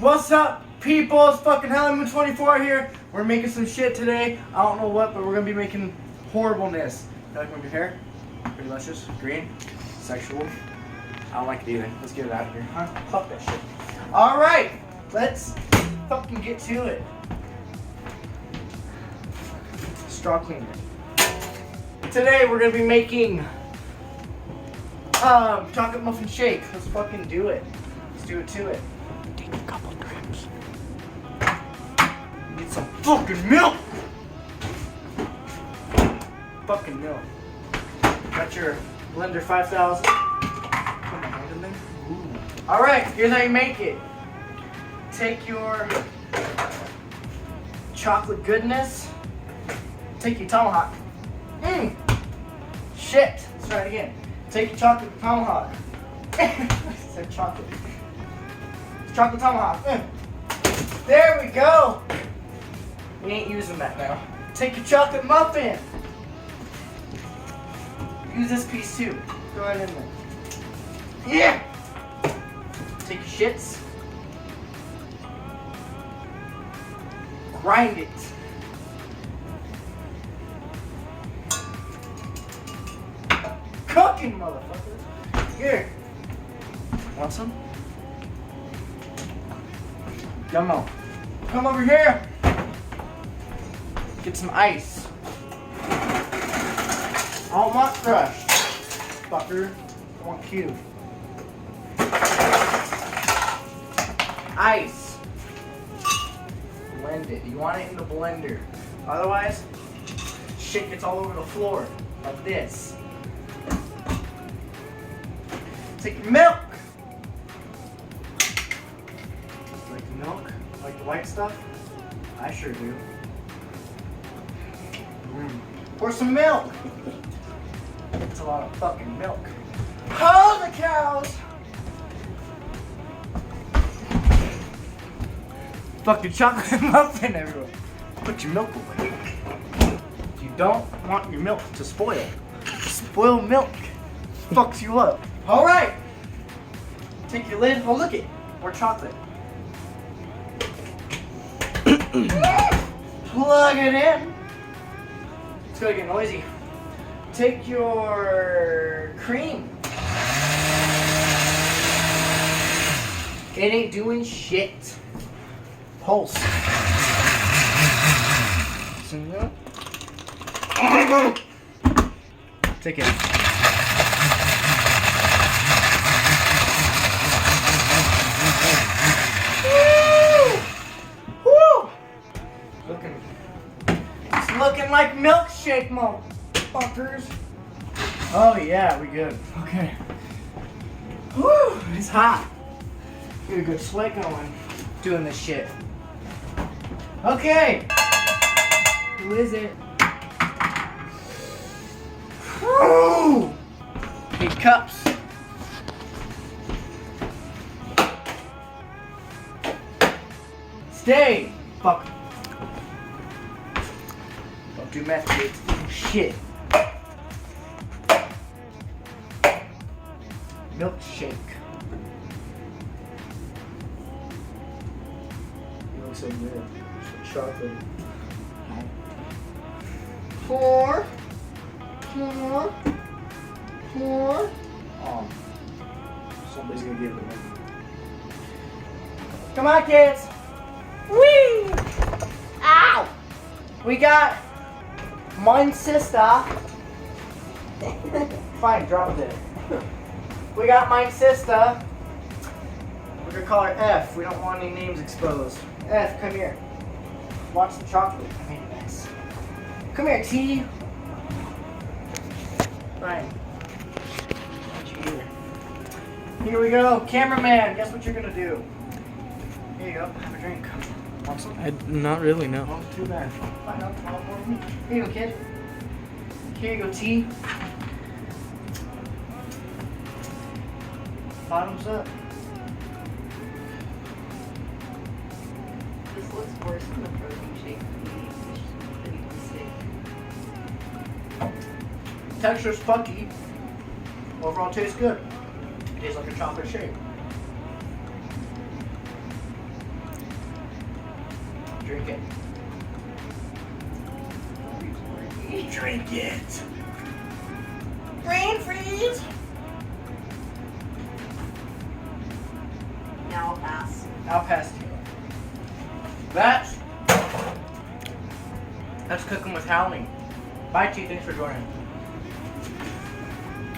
What's up, people? It's fucking Howlingmoon 24 here. We're making some shit today. I don't know what, but we're gonna be making horribleness. You like my hair? Pretty luscious, green, sexual. I don't like it either. Let's get it out of here, huh? Fuck that shit. All right, let's fucking get to it. Straw cleaner. Today we're gonna be making chocolate muffin shake. Let's fucking do it. Let's do it to it. Take a couple drips. Need some fucking milk. Fucking milk. Got your blender 5000. Put my hand in there. Ooh. All right, here's how you make it. Take your chocolate goodness. Take your tomahawk. Shit. Let's try it again. Take your chocolate tomahawk. I said chocolate. It's chocolate tomahawk. There we go. We ain't using that now. Take your chocolate muffin. Use this piece too. Throw it in there. Yeah. Take your shits. Grind it. Cooking, motherfucker. Here. Want some? Yummo. Come over here. Get some ice. I don't want crushed. Fucker. I want cube. Ice. Blend it. You want it in the blender. Otherwise, shit gets all over the floor. Like this. Take your milk. Like the milk? Like the white stuff? I sure do. Pour some milk. That's a lot of fucking milk. Oh, the cows! Fucking chocolate muffin everywhere. Put your milk away. You don't want your milk to spoil. Spoiled milk fucks you up. All right. Take your lid. Oh, look it. More chocolate. Plug it in. It's gonna get noisy. Take your cream. It ain't doing shit. Pulse. Take it. Looking like milkshake, motherfuckers. Oh yeah, we good. Okay. Woo, it's hot. Get a good sweat going doing this shit. Okay. Who is it? Woo! Need cups. Stay. Fuck. Do meth kids. Shit. Milkshake. You look so good. Chocolate. Pour. Oh. Somebody's gonna give it to me. Come on, kids. Whee! Ow! We got my sister. Fine, drop it. We got my sister. We're gonna call her F. We don't want any names exposed. F, come here. Watch the chocolate. I made a mess. Come here, T. Fine. What you here? Here we go. Cameraman, guess what you're gonna do? Here you go. Have a drink. Want some? Not really, no. Oh, too bad. Fine, I'll pour me. Here you go, kid. Here you go, T. Bottoms up. This looks worse than the protein shake that you Texture's funky. Overall tastes good. Tastes like a chocolate shake. Drink it. Drink it. Brain freeze. Now I'll pass. I'll pass to you. That's cooking with Howling. Bye, T. Thanks for joining.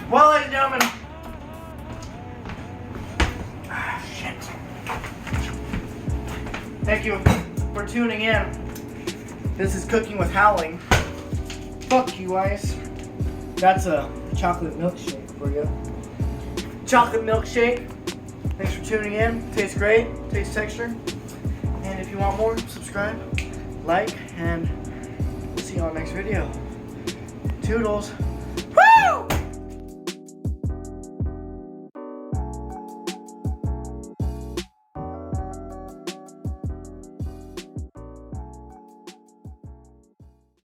Well, ladies and gentlemen. Shit. Thank you for tuning in. This is Cooking with Howling. Fuck you, Ice. That's a chocolate milkshake for you. Chocolate milkshake. Thanks for tuning in. Tastes great. Tastes texture. And if you want more, subscribe, like, and we'll see you on the next video. Toodles.